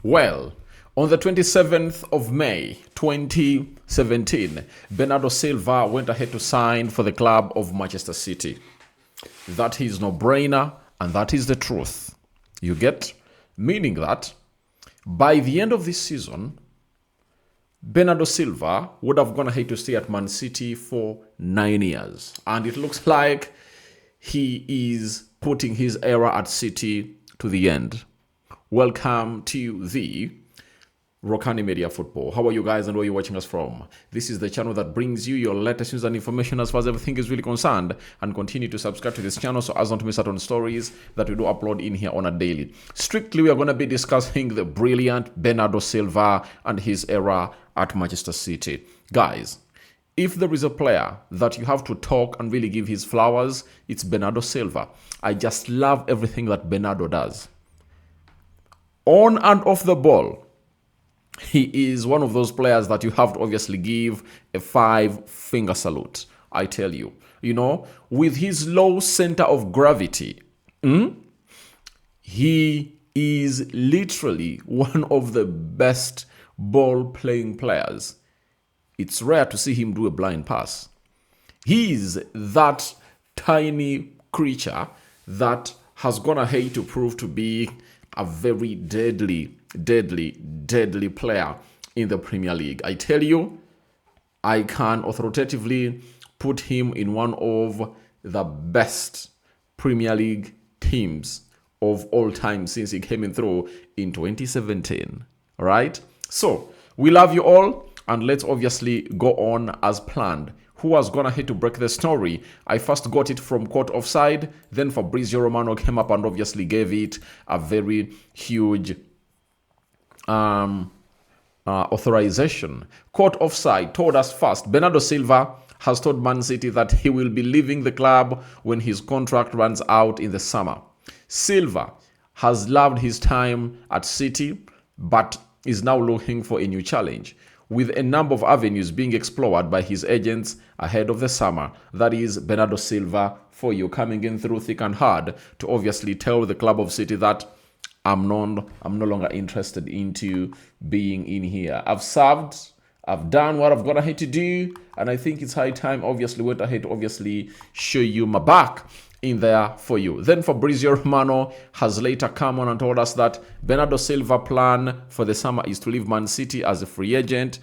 Well, on the 27th of May 2017, Bernardo Silva went ahead to sign for the club of Manchester City. That is no brainer, and that is the truth. You get? Meaning that by the end of this season, Bernardo Silva would have gone ahead to stay at Man City for 9 years. And it looks like he is putting his era at City to the end. Welcome to the Rokani Media Football. How are you guys and where are you watching us from? This is the channel that brings you your latest news and information as far as everything is really concerned. And continue to subscribe to this channel so as not to miss out on stories that we do upload in here on a daily. Strictly, we are going to be discussing the brilliant Bernardo Silva and his era at Manchester City. Guys, if there is a player that you have to talk and really give his flowers, it's Bernardo Silva. I just love everything that Bernardo does. On and off the ball, he is one of those players that you have to obviously give a 5-finger salute. I tell you, with his low center of gravity, he is literally one of the best ball-playing players. It's rare to see him do a blind pass. He is that tiny creature that has gone ahead to prove to be a very deadly player in the Premier League. I tell you, I can authoritatively put him in one of the best Premier League teams of all time since he came in through in 2017. All right? So, we love you all, and let's obviously go on as planned. Who has gone ahead to break the story? I first got it from Court Offside, then Fabrizio Romano came up and obviously gave it a very huge authorization. Court Offside told us first, Bernardo Silva has told Man City that he will be leaving the club when his contract runs out in the summer. Silva has loved his time at City, but is now looking for a new challenge, with a number of avenues being explored by his agents ahead of the summer. That is Bernardo Silva for you, coming in through thick and hard to obviously tell the club of City that I'm no longer interested into being in here. I've served, I've done what I've got ahead to do, and I think it's high time, obviously, went ahead to obviously show you my back in there for you. Then Fabrizio Romano has later come on and told us that Bernardo Silva's plan for the summer is to leave Man City as a free agent.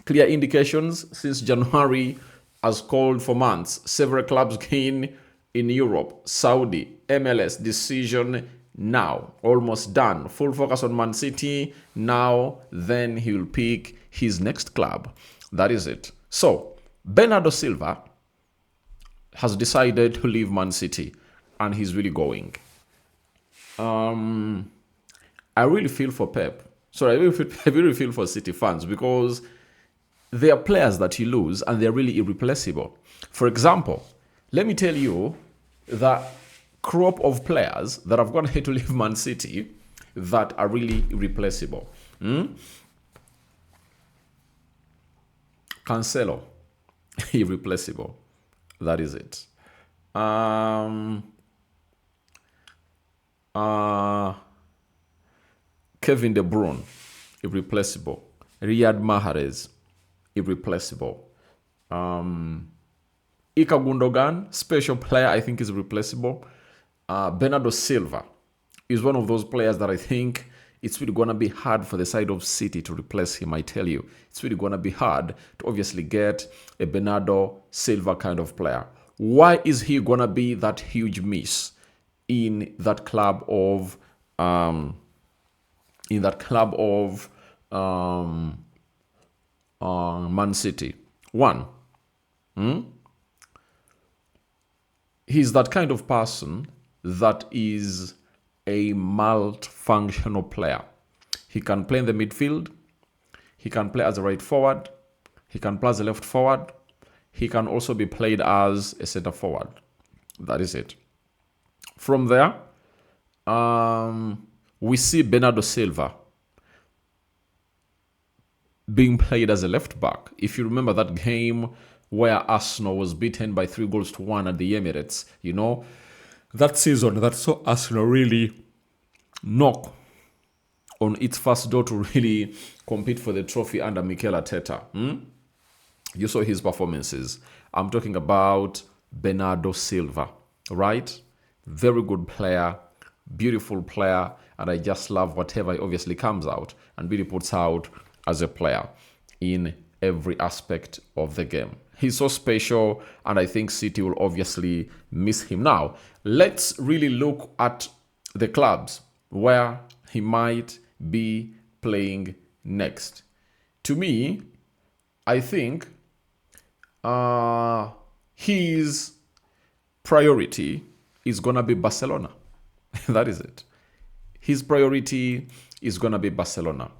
Clear indications since January has called for months. Several clubs keen in Europe, Saudi, MLS, decision now, almost done. Full focus on Man City. Now, then he will pick his next club. That is it. So, Bernardo Silva has decided to leave Man City, and he's really going. I really feel for Pep. Sorry, I really feel for City fans, because they are players that you lose and they're really irreplaceable. For example, let me tell you the crop of players that have gone ahead to leave Man City that are really irreplaceable. Cancelo, irreplaceable. That is it. Kevin De Bruyne, irreplaceable. Riyad Mahrez, irreplaceable. Ika Gundogan, special player, I think is replaceable. Bernardo Silva is one of those players that I think it's really going to be hard for the side of City to replace him. I tell you, it's really going to be hard to obviously get a Bernardo Silva kind of player. Why is he going to be that huge miss in that club of Man City? One, he's that kind of person that is a multifunctional player. He can play in the midfield. He can play as a right forward. He can play as a left forward. He can also be played as a center forward. That is it. From there, we see Bernardo Silva being played as a left back. If you remember that game where Arsenal was beaten by 3-1 at the Emirates, that season that saw Arsenal really knock on its first door to really compete for the trophy under Mikel Arteta. You saw his performances. I'm talking about Bernardo Silva, right? Very good player, beautiful player, and I just love whatever he obviously comes out and really puts out as a player in every aspect of the game. He's so special, and I think City will obviously miss him. Now, let's really look at the clubs where he might be playing next. To me, I think his priority is going to be Barcelona. That is it. His priority is going to be Barcelona.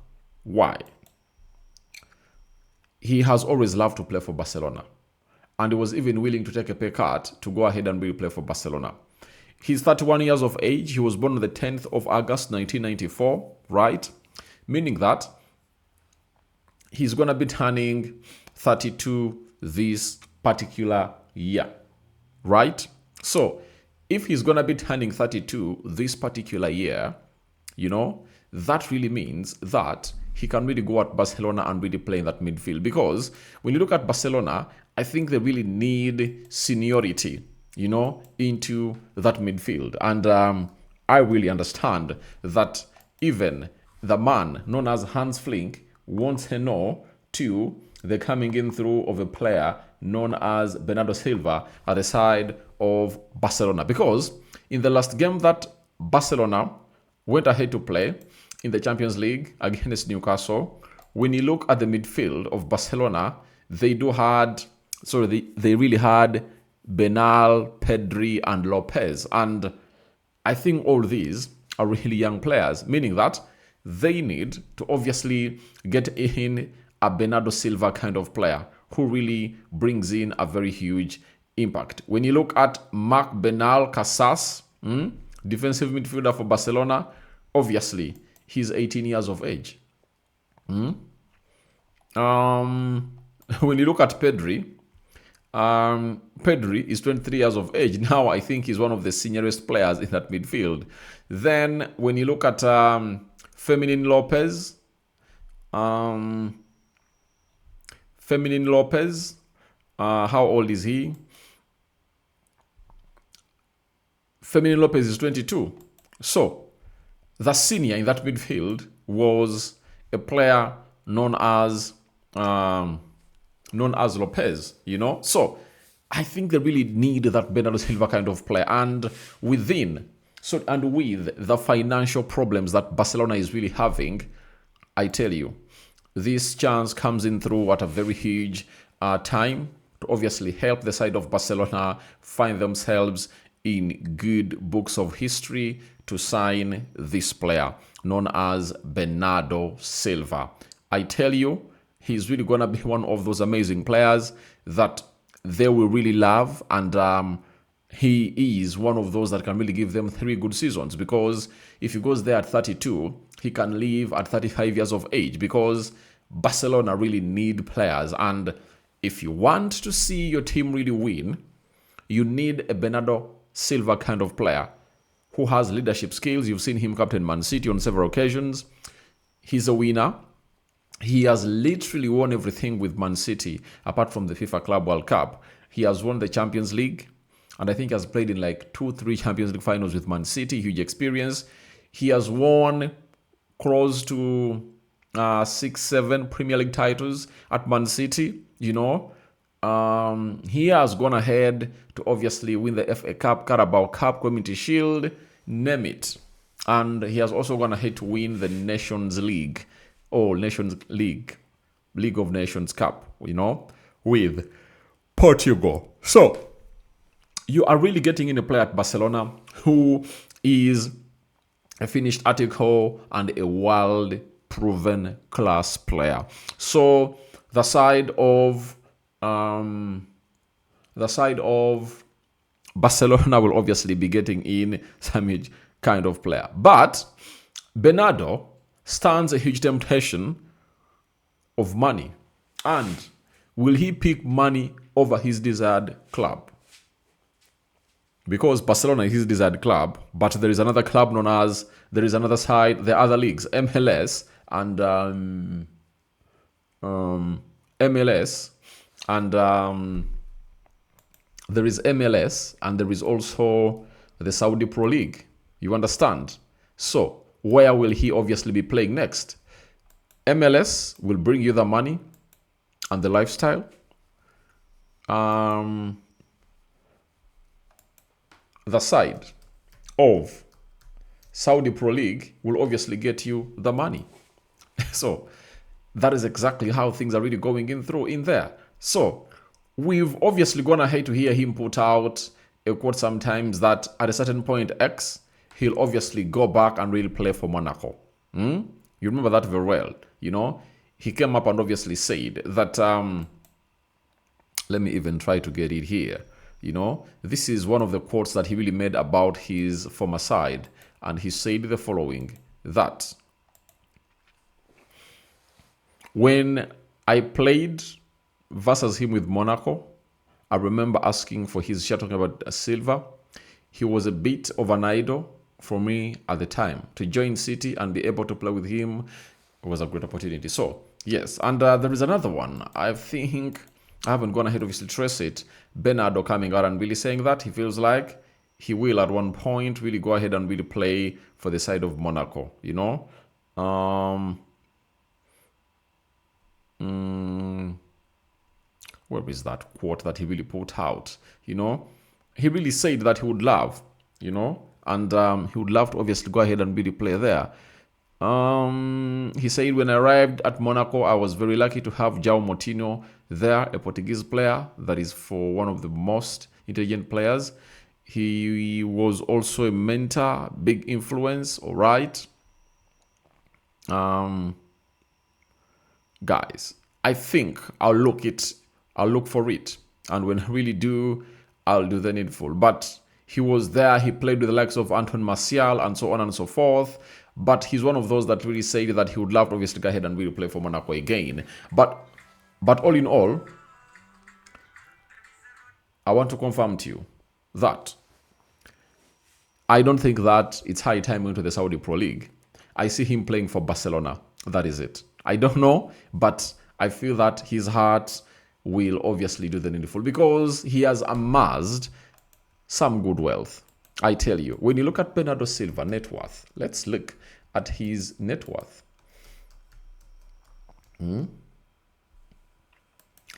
Why? He has always loved to play for Barcelona. And he was even willing to take a pay cut to go ahead and really play for Barcelona. He's 31 years of age. He was born on the 10th of August, 1994, right? Meaning that he's going to be turning 32 this particular year, right? So if he's going to be turning 32 this particular year, that really means that he can really go at Barcelona and really play in that midfield. Because when you look at Barcelona, I think they really need seniority, into that midfield. And I really understand that even the man known as Hans Flink wants a no to the coming in through of a player known as Bernardo Silva at the side of Barcelona. Because in the last game that Barcelona went ahead to play in the Champions League against Newcastle, when you look at the midfield of Barcelona, they really had Benal, Pedri, and Lopez. And I think all these are really young players, meaning that they need to obviously get in a Bernardo Silva kind of player who really brings in a very huge impact. When you look at Marc Benal Casas, defensive midfielder for Barcelona, obviously he's 18 years of age. When you look at Pedri, Pedri is 23 years of age. Now I think he's one of the seniorest players in that midfield. Then when you look at Fermín Lopez, how old is he? Fermín Lopez is 22. So the senior in that midfield was a player known as Lopez, So I think they really need that Bernardo Silva kind of player. And with the financial problems that Barcelona is really having, I tell you, this chance comes in through at a very huge time to obviously help the side of Barcelona find themselves in good books of history to sign this player known as Bernardo Silva. I tell you, he's really going to be one of those amazing players that they will really love. And he is one of those that can really give them 3 good seasons. Because if he goes there at 32, he can leave at 35 years of age. Because Barcelona really need players. And if you want to see your team really win, you need a Bernardo Silva kind of player who has leadership skills. You've seen him captain Man City on several occasions. He's a winner. He has literally won everything with Man City, apart from the FIFA Club World Cup. He has won the Champions League, and I think has played in like 2-3 Champions League finals with Man City. Huge experience. He has won close to 6-7 Premier League titles at Man City. He has gone ahead to obviously win the FA Cup, Carabao Cup, Community Shield, name it. And he has also gone ahead to win the Nations League. League of Nations Cup, with Portugal. So you are really getting in a player at Barcelona who is a finished article and a world-proven class player. So the side of Barcelona will obviously be getting in some huge kind of player. But Bernardo stands a huge temptation of money. And will he pick money over his desired club? because Barcelona is his desired club, but there is another club known as, there is another side, the other leagues, MLS and MLS and there is MLS and there is also the Saudi Pro League. You understand? So where will he obviously be playing next? MLS will bring you the money and the lifestyle. The side of Saudi Pro League will obviously get you the money. So that is exactly how things are really going in there. So we've obviously gone ahead to hear him put out a quote sometimes that at a certain point X, he'll obviously go back and really play for Monaco. You remember that very well. You know, he came up and obviously said that, let me even try to get it here. You know, this is one of the quotes that he really made about his former side. And he said the following, that when I played versus him with Monaco, I remember asking for his share, talking about Silva. He was a bit of an idol for me at the time. To join City and be able to play with him was a great opportunity. So, yes. And there is another one. I think I haven't gone ahead to obviously trace it. Bernardo coming out and really saying that he feels like he will at one point really go ahead and really play for the side of Monaco, you know. Where is that quote that he really put out? You know, he really said that he would love, you know, and he would love to obviously go ahead and really play there. He said, when I arrived at Monaco, I was very lucky to have João Moutinho there, a Portuguese player that is for one of the most intelligent players. He was also a mentor, big influence, all right. Guys, I think I'll look for it. And when I really do, I'll do the needful. But he was there, he played with the likes of Antoine Martial and so on and so forth. But he's one of those that really said that he would love to obviously go ahead and really play for Monaco again. But all in all, I want to confirm to you that I don't think that it's high time going to the Saudi Pro League. I see him playing for Barcelona. That is it. I don't know, but I feel that his heart will obviously do the needful because he has amassed some good wealth. I tell you, when you look at Bernardo Silva net worth, let's look at his net worth.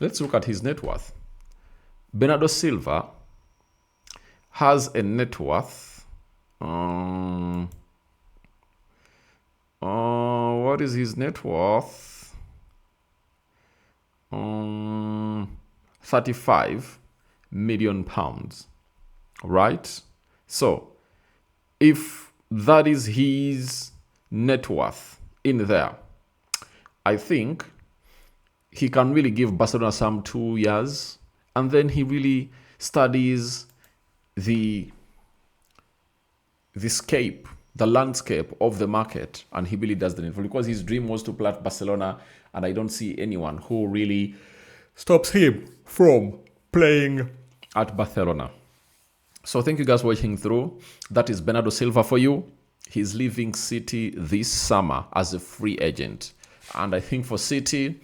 Let's look at his net worth. Bernardo Silva has a net worth. What is his net worth? 35 million pounds, right? So if that is his net worth in there, I think he can really give Barcelona some 2 years, and then he really studies the landscape of the market, and he really does the needful, because his dream was to play at Barcelona, and I don't see anyone who really stops him from playing at Barcelona. So thank you guys for watching through. That is Bernardo Silva for you. He's leaving City this summer as a free agent. And I think for City,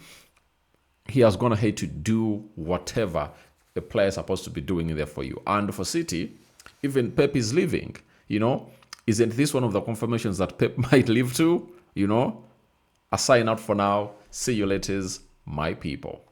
he has gone ahead to do whatever the player is supposed to be doing in there for you. And for City, even Pep is leaving, you know. Isn't this one of the confirmations that Pep might leave too? You know, a sign out for now. See you later, my people.